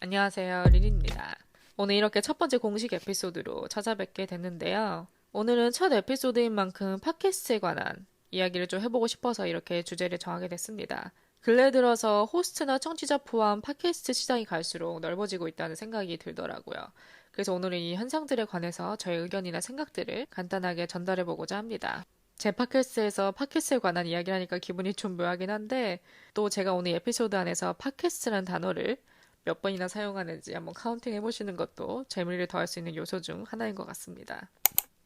안녕하세요, 린입니다. 오늘 이렇게 첫 번째 공식 에피소드로 찾아뵙게 됐는데요. 오늘은 첫 에피소드인 만큼 팟캐스트에 관한 이야기를 좀 해보고 싶어서 이렇게 주제를 정하게 됐습니다. 근래 들어서 호스트나 청취자 포함 팟캐스트 시장이 갈수록 넓어지고 있다는 생각이 들더라고요. 그래서 오늘은 이 현상들에 관해서 저의 의견이나 생각들을 간단하게 전달해보고자 합니다. 제 팟캐스트에서 팟캐스트에 관한 이야기를 하니까 기분이 좀 묘하긴 한데, 또 제가 오늘 에피소드 안에서 팟캐스트라는 단어를 몇 번이나 사용하는지 한번 카운팅 해보시는 것도 재미를 더할 수 있는 요소 중 하나인 것 같습니다.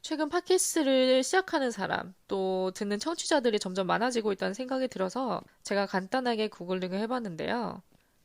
최근 팟캐스트를 시작하는 사람, 또 듣는 청취자들이 점점 많아지고 있다는 생각이 들어서 제가 간단하게 구글링을 해봤는데요.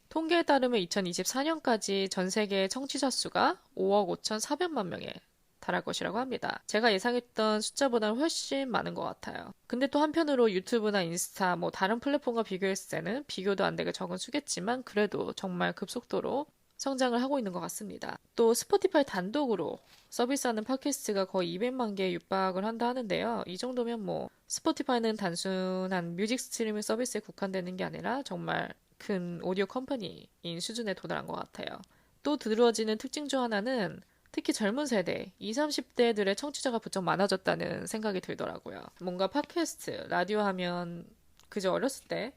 통계에 따르면 2024년까지 전 세계 청취자 수가 5억 5,400만 명에 달할 것이라고 합니다. 제가 예상했던 숫자보다는 훨씬 많은 것 같아요. 근데 또 한편으로 유튜브나 인스타, 다른 플랫폼과 비교했을 때는 비교도 안 되게 적은 수겠지만 그래도 정말 급속도로 성장을 하고 있는 것 같습니다. 또 스포티파이 단독으로 서비스하는 팟캐스트가 거의 200만 개에 육박을 한다 하는데요. 이 정도면 스포티파이는 단순한 뮤직 스트리밍 서비스에 국한되는 게 아니라 정말 큰 오디오 컴퍼니인 수준에 도달한 것 같아요. 또 두드러지는 특징 중 하나는 특히 젊은 세대, 20, 30대들의 청취자가 부쩍 많아졌다는 생각이 들더라고요. 뭔가 팟캐스트, 라디오 하면 그저 어렸을 때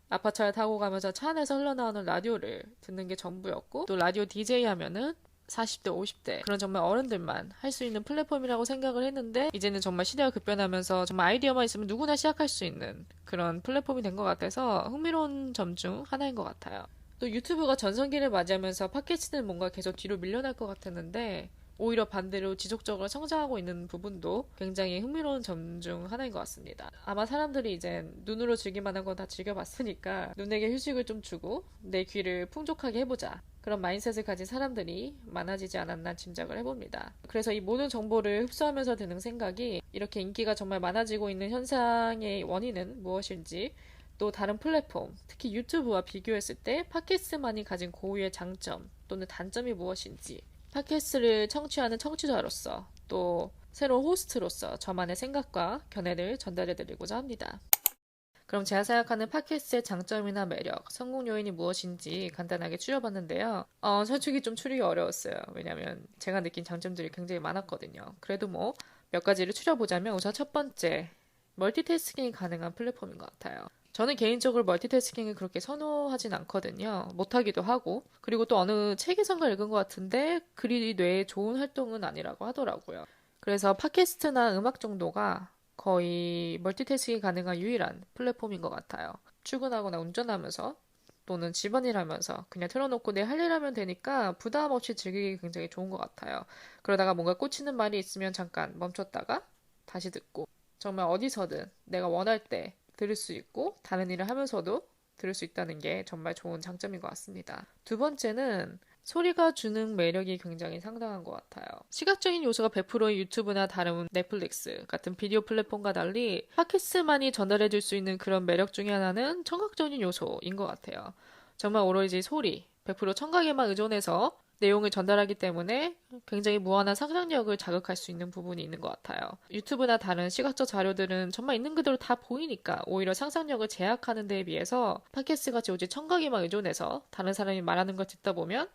아파트를 타고 가면서 차 안에서 흘러나오는 라디오를 듣는 게 전부였고, 또 라디오 DJ 하면은 40대, 50대 그런 정말 어른들만 할 수 있는 플랫폼이라고 생각을 했는데 이제는 정말 시대가 급변하면서 정말 아이디어만 있으면 누구나 시작할 수 있는 그런 플랫폼이 된 것 같아서 흥미로운 점 중 하나인 것 같아요. 또 유튜브가 전성기를 맞이하면서 팟캐스트는 뭔가 계속 뒤로 밀려날 것 같았는데 오히려 반대로 지속적으로 성장하고 있는 부분도 굉장히 흥미로운 점 중 하나인 것 같습니다. 아마 사람들이 이젠 눈으로 즐길만한 건 다 즐겨봤으니까 눈에게 휴식을 좀 주고 내 귀를 풍족하게 해보자. 그런 마인셋을 가진 사람들이 많아지지 않았나 짐작을 해봅니다. 그래서 이 모든 정보를 흡수하면서 드는 생각이 이렇게 인기가 정말 많아지고 있는 현상의 원인은 무엇인지, 또 다른 플랫폼, 특히 유튜브와 비교했을 때 팟캐스트만이 가진 고유의 장점 또는 단점이 무엇인지, 팟캐스트를 청취하는 청취자로서 또 새로운 호스트로서 저만의 생각과 견해를 전달해드리고자 합니다. 그럼 제가 생각하는 팟캐스트의 장점이나 매력, 성공 요인이 무엇인지 간단하게 추려봤는데요. 솔직히 좀 추리기 어려웠어요. 왜냐면 제가 느낀 장점들이 굉장히 많았거든요. 그래도 몇 가지를 추려보자면 우선 첫 번째, 멀티태스킹이 가능한 플랫폼인 것 같아요. 저는 개인적으로 멀티태스킹을 그렇게 선호하진 않거든요. 못하기도 하고. 그리고 또 어느 책에선가 읽은 것 같은데 글이 뇌에 좋은 활동은 아니라고 하더라고요. 그래서 팟캐스트나 음악 정도가 거의 멀티태스킹이 가능한 유일한 플랫폼인 것 같아요. 출근하거나 운전하면서 또는 집안일 하면서 그냥 틀어놓고 내 할 일 하면 되니까 부담 없이 즐기기 굉장히 좋은 것 같아요. 그러다가 뭔가 꽂히는 말이 있으면 잠깐 멈췄다가 다시 듣고 정말 어디서든 내가 원할 때 들을 수 있고 다른 일을 하면서도 들을 수 있다는 게 정말 좋은 장점인 것 같습니다. 두 번째는 소리가 주는 매력이 굉장히 상당한 것 같아요. 시각적인 요소가 100%인 유튜브나 다른 넷플릭스 같은 비디오 플랫폼과 달리 팟캐스트만이 전달해줄 수 있는 그런 매력 중에 하나는 청각적인 요소인 것 같아요. 정말 오로지 소리, 100% 청각에만 의존해서 내용을 전달하기 때문에 굉장히 무한한 상상력을 자극할 수 있는 부분이 있는 것 같아요. 유튜브나 다른 시각적 자료들은 정말 있는 그대로 다 보이니까 오히려 상상력을 제약하는 데에 비해서 팟캐스트 같이 오직 청각에만 의존해서 다른 사람이 말하는 걸 듣다 보면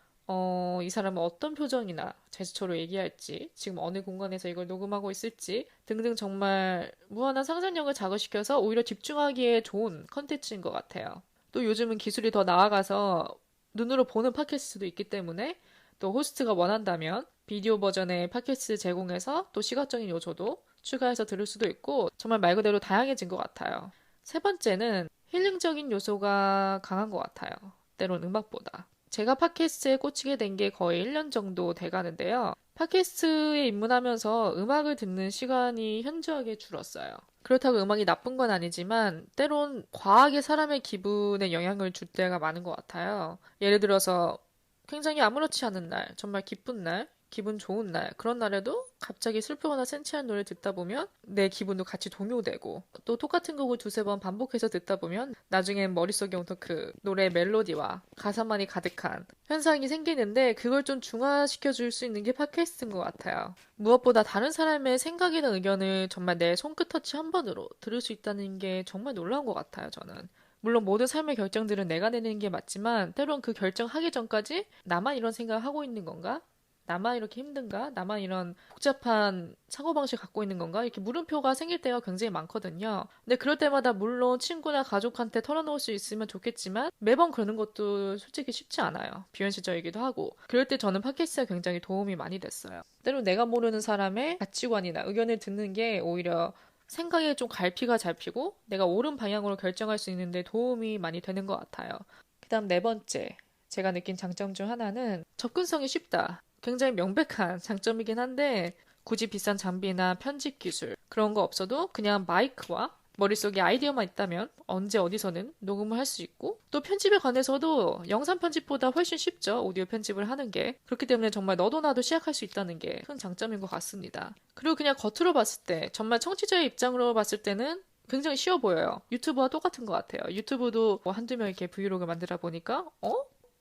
이 사람은 어떤 표정이나 제스처로 얘기할지, 지금 어느 공간에서 이걸 녹음하고 있을지 등등 정말 무한한 상상력을 자극시켜서 오히려 집중하기에 좋은 컨텐츠인 것 같아요. 또 요즘은 기술이 더 나아가서 눈으로 보는 팟캐스트도 있기 때문에 또 호스트가 원한다면 비디오 버전의 팟캐스트 제공해서 또 시각적인 요소도 추가해서 들을 수도 있고 정말 말 그대로 다양해진 것 같아요. 세 번째는 힐링적인 요소가 강한 것 같아요. 때론 음악보다. 제가 팟캐스트에 꽂히게 된 게 거의 1년 정도 돼가는데요. 팟캐스트에 입문하면서 음악을 듣는 시간이 현저하게 줄었어요. 그렇다고 음악이 나쁜 건 아니지만 때론 과하게 사람의 기분에 영향을 줄 때가 많은 것 같아요. 예를 들어서 굉장히 아무렇지 않은 날, 정말 기쁜 날, 기분 좋은 날, 그런 날에도 갑자기 슬프거나 센치한 노래 듣다 보면 내 기분도 같이 동요되고 또 똑같은 곡을 두세 번 반복해서 듣다 보면 나중엔 머릿속에 온통 그 노래의 멜로디와 가사만이 가득한 현상이 생기는데 그걸 좀 중화시켜 줄 수 있는 게 팟캐스트인 것 같아요. 무엇보다 다른 사람의 생각이나 의견을 정말 내 손끝 터치 한 번으로 들을 수 있다는 게 정말 놀라운 것 같아요, 저는. 물론 모든 삶의 결정들은 내가 내는 게 맞지만 때론 그 결정하기 전까지 나만 이런 생각을 하고 있는 건가? 나만 이렇게 힘든가? 나만 이런 복잡한 사고방식 갖고 있는 건가? 이렇게 물음표가 생길 때가 굉장히 많거든요. 근데 그럴 때마다 물론 친구나 가족한테 털어놓을 수 있으면 좋겠지만 매번 그러는 것도 솔직히 쉽지 않아요. 비현실적이기도 하고. 그럴 때 저는 팟캐스트가 굉장히 도움이 많이 됐어요. 때론 내가 모르는 사람의 가치관이나 의견을 듣는 게 오히려 생각에 좀 갈피가 잡히고 내가 옳은 방향으로 결정할 수 있는데 도움이 많이 되는 것 같아요. 그다음 네 번째, 제가 느낀 장점 중 하나는 접근성이 쉽다. 굉장히 명백한 장점이긴 한데 굳이 비싼 장비나 편집 기술 그런 거 없어도 그냥 마이크와 머릿속에 아이디어만 있다면 언제 어디서는 녹음을 할 수 있고 또 편집에 관해서도 영상 편집보다 훨씬 쉽죠. 오디오 편집을 하는 게. 그렇기 때문에 정말 너도 나도 시작할 수 있다는 게 큰 장점인 것 같습니다. 그리고 그냥 겉으로 봤을 때 정말 청취자의 입장으로 봤을 때는 굉장히 쉬워 보여요. 유튜브와 똑같은 것 같아요. 유튜브도 뭐 한두 명 이렇게 브이로그 만들어 보니까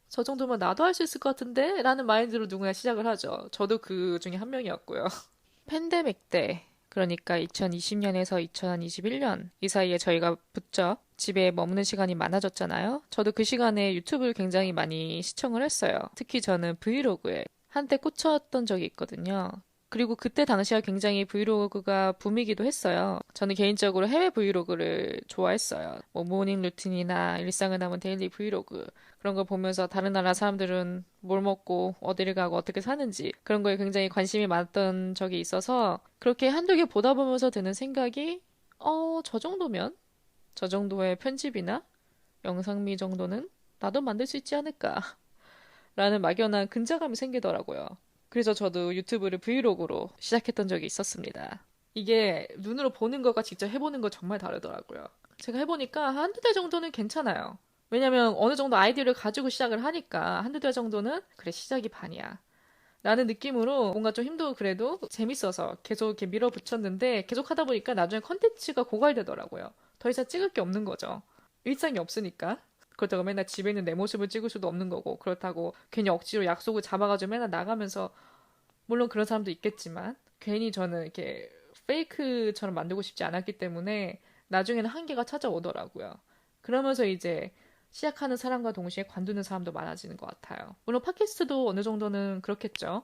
저 정도면 나도 할 수 있을 것 같은데? 라는 마인드로 누구나 시작을 하죠. 저도 그 중에 한 명이었고요. 팬데믹 때, 그러니까 2020년에서 2021년 이 사이에 저희가 붙죠. 집에 머무는 시간이 많아졌잖아요. 저도 그 시간에 유튜브를 굉장히 많이 시청을 했어요. 특히 저는 브이로그에 한때 꽂혔던 적이 있거든요. 그리고 그때 당시가 굉장히 브이로그가 붐이기도 했어요. 저는 개인적으로 해외 브이로그를 좋아했어요. 뭐 모닝 루틴이나 일상을 담은 데일리 브이로그 그런 걸 보면서 다른 나라 사람들은 뭘 먹고 어디를 가고 어떻게 사는지 그런 거에 굉장히 관심이 많았던 적이 있어서 그렇게 한두 개 보다 보면서 드는 생각이 저 정도면 저 정도의 편집이나 영상미 정도는 나도 만들 수 있지 않을까 라는 막연한 근자감이 생기더라고요. 그래서 저도 유튜브를 브이로그로 시작했던 적이 있었습니다. 이게 눈으로 보는 것과 직접 해보는 거 정말 다르더라고요. 제가 해보니까 한두 달 정도는 괜찮아요. 왜냐면 어느 정도 아이디어를 가지고 시작을 하니까 한두 달 정도는 그래 시작이 반이야. 라는 느낌으로 뭔가 좀 힘들고 그래도 재밌어서 계속 이렇게 밀어붙였는데 계속 하다 보니까 나중에 컨텐츠가 고갈되더라고요. 더 이상 찍을 게 없는 거죠. 일상이 없으니까. 그렇다고 맨날 집에 있는 내 모습을 찍을 수도 없는 거고 그렇다고 괜히 억지로 약속을 잡아가지고 맨날 나가면서 물론 그런 사람도 있겠지만 괜히 저는 이렇게 페이크처럼 만들고 싶지 않았기 때문에 나중에는 한계가 찾아오더라고요. 그러면서 이제 시작하는 사람과 동시에 관두는 사람도 많아지는 것 같아요. 물론 팟캐스트도 어느 정도는 그렇겠죠.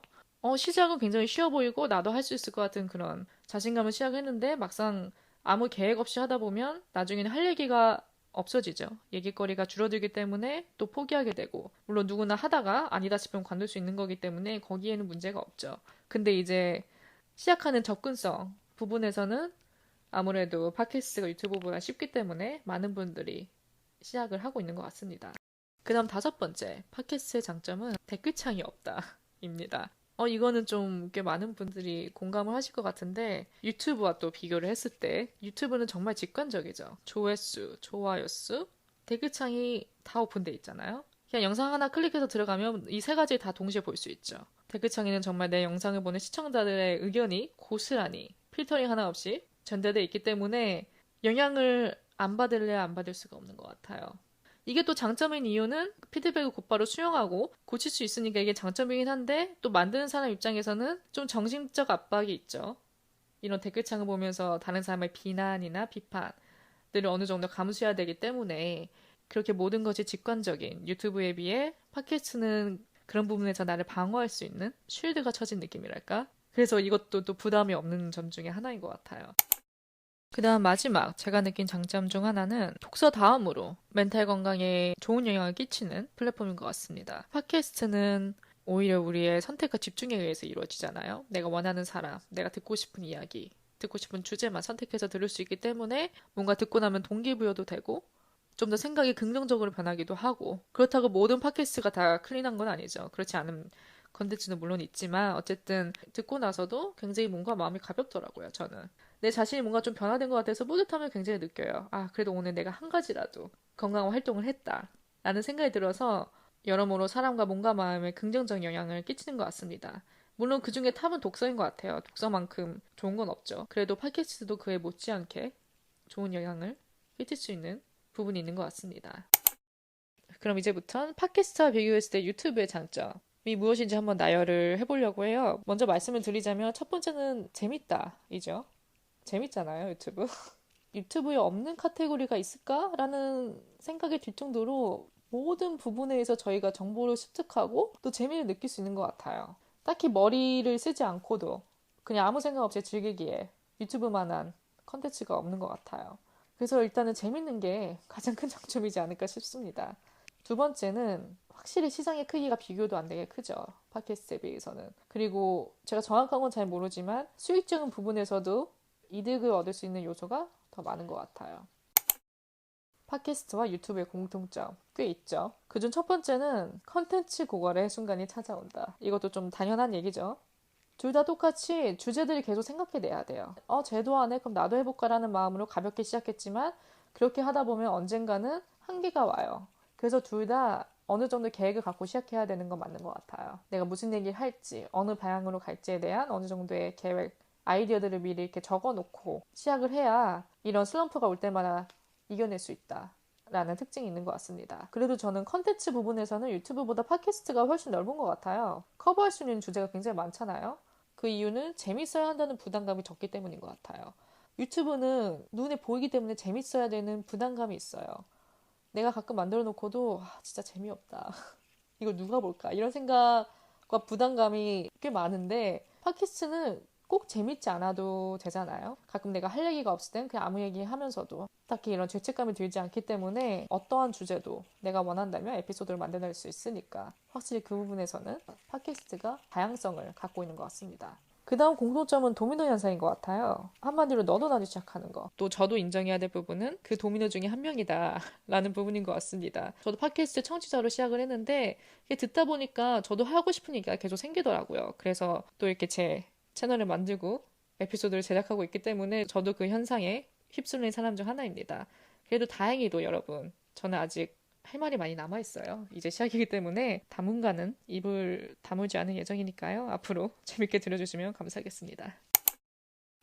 시작은 굉장히 쉬워 보이고 나도 할 수 있을 것 같은 그런 자신감을 시작했는데 막상 아무 계획 없이 하다 보면 나중에는 할 얘기가 없어지죠. 얘기거리가 줄어들기 때문에 또 포기하게 되고 물론 누구나 하다가 아니다 싶으면 관둘 수 있는 거기 때문에 거기에는 문제가 없죠. 근데 이제 시작하는 접근성 부분에서는 아무래도 팟캐스트가 유튜브보다 쉽기 때문에 많은 분들이 시작을 하고 있는 것 같습니다. 그 다음 다섯 번째, 팟캐스트의 장점은 댓글창이 없다입니다. 이거는 좀 꽤 많은 분들이 공감을 하실 것 같은데 유튜브와 또 비교를 했을 때 유튜브는 정말 직관적이죠. 조회수, 좋아요 수, 댓글창이 다 오픈돼 있잖아요. 그냥 영상 하나 클릭해서 들어가면 이 세 가지 다 동시에 볼 수 있죠. 댓글창에는 정말 내 영상을 보는 시청자들의 의견이 고스란히 필터링 하나 없이 전달되어 있기 때문에 영향을 안 받을래야 안 받을 수가 없는 것 같아요. 이게 또 장점인 이유는 피드백을 곧바로 수용하고 고칠 수 있으니까 이게 장점이긴 한데 또 만드는 사람 입장에서는 좀 정신적 압박이 있죠. 이런 댓글창을 보면서 다른 사람의 비난이나 비판들을 어느 정도 감수해야 되기 때문에 그렇게 모든 것이 직관적인 유튜브에 비해 팟캐스트는 그런 부분에서 나를 방어할 수 있는 쉴드가 쳐진 느낌이랄까? 그래서 이것도 또 부담이 없는 점 중에 하나인 것 같아요. 그 다음 마지막 제가 느낀 장점 중 하나는 독서 다음으로 멘탈 건강에 좋은 영향을 끼치는 플랫폼인 것 같습니다. 팟캐스트는 오히려 우리의 선택과 집중에 의해서 이루어지잖아요. 내가 원하는 사람, 내가 듣고 싶은 이야기, 듣고 싶은 주제만 선택해서 들을 수 있기 때문에 뭔가 듣고 나면 동기부여도 되고 좀 더 생각이 긍정적으로 변하기도 하고 그렇다고 모든 팟캐스트가 다 클린한 건 아니죠. 그렇지 않은 컨텐츠는 물론 있지만 어쨌든 듣고 나서도 굉장히 몸과 마음이 가볍더라고요. 저는. 내 자신이 뭔가 좀 변화된 것 같아서 뿌듯함을 굉장히 느껴요. 그래도 오늘 내가 한 가지라도 건강한 활동을 했다. 라는 생각이 들어서 여러모로 사람과 몸과 마음에 긍정적 영향을 끼치는 것 같습니다. 물론 그 중에 탑은 독서인 것 같아요. 독서만큼 좋은 건 없죠. 그래도 팟캐스트도 그에 못지않게 좋은 영향을 끼칠 수 있는 부분이 있는 것 같습니다. 그럼 이제부터는 팟캐스트와 비교했을 때 유튜브의 장점이 무엇인지 한번 나열을 해보려고 해요. 먼저 말씀을 드리자면 첫 번째는 재밌다 이죠. 재밌잖아요, 유튜브. 유튜브에 없는 카테고리가 있을까라는 생각이 들 정도로 모든 부분에서 저희가 정보를 습득하고 또 재미를 느낄 수 있는 것 같아요. 딱히 머리를 쓰지 않고도 그냥 아무 생각 없이 즐기기에 유튜브만한 컨텐츠가 없는 것 같아요. 그래서 일단은 재밌는 게 가장 큰 장점이지 않을까 싶습니다. 두 번째는 확실히 시장의 크기가 비교도 안 되게 크죠. 팟캐스트에 비해서는. 그리고 제가 정확한 건 잘 모르지만 수익적인 부분에서도 이득을 얻을 수 있는 요소가 더 많은 것 같아요. 팟캐스트와 유튜브의 공통점 꽤 있죠. 그중 첫 번째는 컨텐츠 고갈의 순간이 찾아온다. 이것도 좀 당연한 얘기죠. 둘 다 똑같이 주제들이 계속 생각해내야 돼요. 쟤도 안 해? 그럼 나도 해볼까라는 마음으로 가볍게 시작했지만 그렇게 하다 보면 언젠가는 한계가 와요. 그래서 둘 다 어느 정도 계획을 갖고 시작해야 되는 건 맞는 것 같아요. 내가 무슨 얘기를 할지, 어느 방향으로 갈지에 대한 어느 정도의 계획, 아이디어들을 미리 이렇게 적어놓고 시작을 해야 이런 슬럼프가 올 때마다 이겨낼 수 있다. 라는 특징이 있는 것 같습니다. 그래도 저는 컨텐츠 부분에서는 유튜브보다 팟캐스트가 훨씬 넓은 것 같아요. 커버할 수 있는 주제가 굉장히 많잖아요. 그 이유는 재밌어야 한다는 부담감이 적기 때문인 것 같아요. 유튜브는 눈에 보이기 때문에 재밌어야 되는 부담감이 있어요. 내가 가끔 만들어 놓고도 진짜 재미없다. 이걸 누가 볼까? 이런 생각과 부담감이 꽤 많은데 팟캐스트는 꼭 재밌지 않아도 되잖아요. 가끔 내가 할 얘기가 없을 땐 그냥 아무 얘기 하면서도 딱히 이런 죄책감이 들지 않기 때문에 어떠한 주제도 내가 원한다면 에피소드를 만들어낼 수 있으니까 확실히 그 부분에서는 팟캐스트가 다양성을 갖고 있는 것 같습니다. 그 다음 공통점은 도미노 현상인 것 같아요. 한마디로 너도 나도 시작하는 거. 또 저도 인정해야 될 부분은 그 도미노 중에 한 명이다 라는 부분인 것 같습니다. 저도 팟캐스트 청취자로 시작을 했는데 듣다 보니까 저도 하고 싶은 얘기가 계속 생기더라고요. 그래서 또 이렇게 제 채널을 만들고 에피소드를 제작하고 있기 때문에 저도 그 현상에 휩쓸린 사람 중 하나입니다. 그래도 다행히도 여러분, 저는 아직 할 말이 많이 남아있어요. 이제 시작이기 때문에 당분간은 입을 다물지 않을 예정이니까요. 앞으로 재밌게 들어주시면 감사하겠습니다.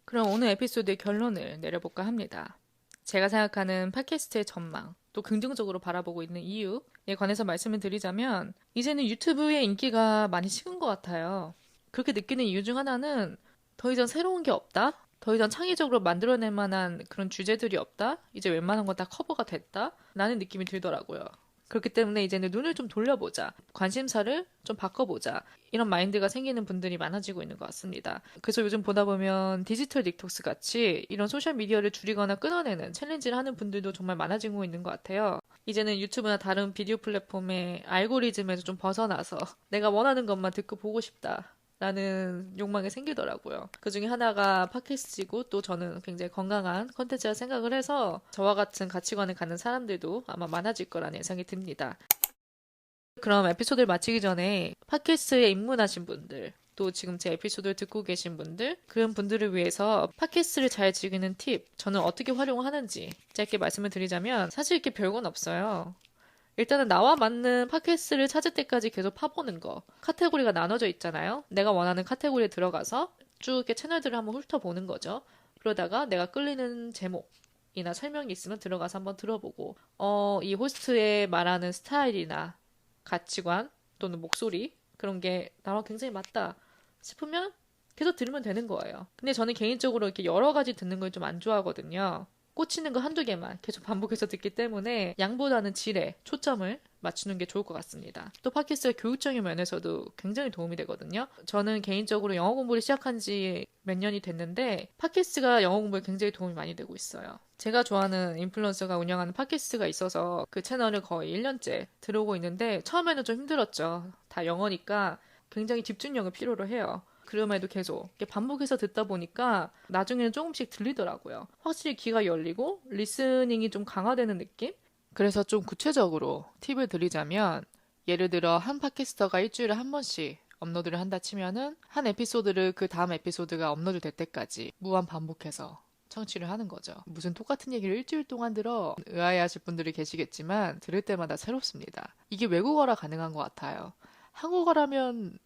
그럼 오늘 에피소드의 결론을 내려볼까 합니다. 제가 생각하는 팟캐스트의 전망, 또 긍정적으로 바라보고 있는 이유에 관해서 말씀을 드리자면 이제는 유튜브의 인기가 많이 식은 것 같아요. 그렇게 느끼는 이유 중 하나는 더 이상 새로운 게 없다? 더 이상 창의적으로 만들어낼 만한 그런 주제들이 없다? 이제 웬만한 건 다 커버가 됐다? 라는 느낌이 들더라고요. 그렇기 때문에 이제는 눈을 좀 돌려보자. 관심사를 좀 바꿔보자. 이런 마인드가 생기는 분들이 많아지고 있는 것 같습니다. 그래서 요즘 보다 보면 디지털 딕톡스 같이 이런 소셜미디어를 줄이거나 끊어내는 챌린지를 하는 분들도 정말 많아지고 있는 것 같아요. 이제는 유튜브나 다른 비디오 플랫폼의 알고리즘에서 좀 벗어나서 내가 원하는 것만 듣고 보고 싶다. 라는 욕망이 생기더라고요. 그 중에 하나가 팟캐스트이고 또 저는 굉장히 건강한 컨텐츠라 생각을 해서 저와 같은 가치관을 갖는 사람들도 아마 많아질 거라는 예상이 듭니다. 그럼 에피소드를 마치기 전에 팟캐스트에 입문하신 분들, 또 지금 제 에피소드를 듣고 계신 분들, 그런 분들을 위해서 팟캐스트를 잘 즐기는 팁, 저는 어떻게 활용하는지 짧게 말씀을 드리자면 사실 이렇게 별건 없어요. 일단은 나와 맞는 팟캐스트를 찾을 때까지 계속 파보는 거. 카테고리가 나눠져 있잖아요. 내가 원하는 카테고리에 들어가서 쭉 이렇게 채널들을 한번 훑어보는 거죠. 그러다가 내가 끌리는 제목이나 설명이 있으면 들어가서 한번 들어보고 이 호스트의 말하는 스타일이나 가치관 또는 목소리 그런 게 나랑 굉장히 맞다 싶으면 계속 들으면 되는 거예요. 근데 저는 개인적으로 이렇게 여러 가지 듣는 걸 좀 안 좋아하거든요. 꽂히는 거 한두 개만 계속 반복해서 듣기 때문에 양보다는 질에 초점을 맞추는 게 좋을 것 같습니다. 또 팟캐스트가 교육적인 면에서도 굉장히 도움이 되거든요. 저는 개인적으로 영어 공부를 시작한 지 몇 년이 됐는데 팟캐스트가 영어 공부에 굉장히 도움이 많이 되고 있어요. 제가 좋아하는 인플루언서가 운영하는 팟캐스트가 있어서 그 채널을 거의 1년째 들어오고 있는데 처음에는 좀 힘들었죠. 다 영어니까 굉장히 집중력을 필요로 해요. 그럼에도 계속 반복해서 듣다 보니까 나중에는 조금씩 들리더라고요. 확실히 귀가 열리고 리스닝이 좀 강화되는 느낌? 그래서 좀 구체적으로 팁을 드리자면 예를 들어 한 팟캐스터가 일주일에 한 번씩 업로드를 한다 치면은 한 에피소드를 그 다음 에피소드가 업로드 될 때까지 무한 반복해서 청취를 하는 거죠. 무슨 똑같은 얘기를 일주일 동안 들어 의아해하실 분들이 계시겠지만 들을 때마다 새롭습니다. 이게 외국어라 가능한 것 같아요. 한국어라면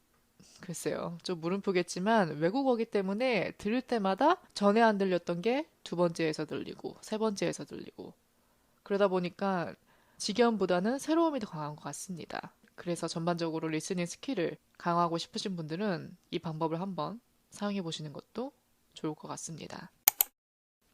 글쎄요. 좀 물음표겠지만 외국어기 때문에 들을 때마다 전에 안 들렸던 게 두 번째에서 들리고 세 번째에서 들리고 그러다 보니까 지겨움보다는 새로움이 더 강한 것 같습니다. 그래서 전반적으로 리스닝 스킬을 강화하고 싶으신 분들은 이 방법을 한번 사용해 보시는 것도 좋을 것 같습니다.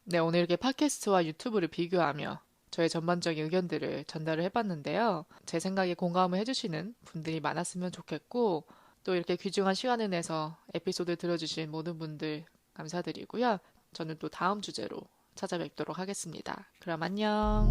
네, 오늘 이렇게 팟캐스트와 유튜브를 비교하며 저의 전반적인 의견들을 전달을 해봤는데요. 제 생각에 공감을 해주시는 분들이 많았으면 좋겠고, 또 이렇게 귀중한 시간을 내서 에피소드 들어주신 모든 분들 감사드리고요. 저는 또 다음 주제로 찾아뵙도록 하겠습니다. 그럼 안녕.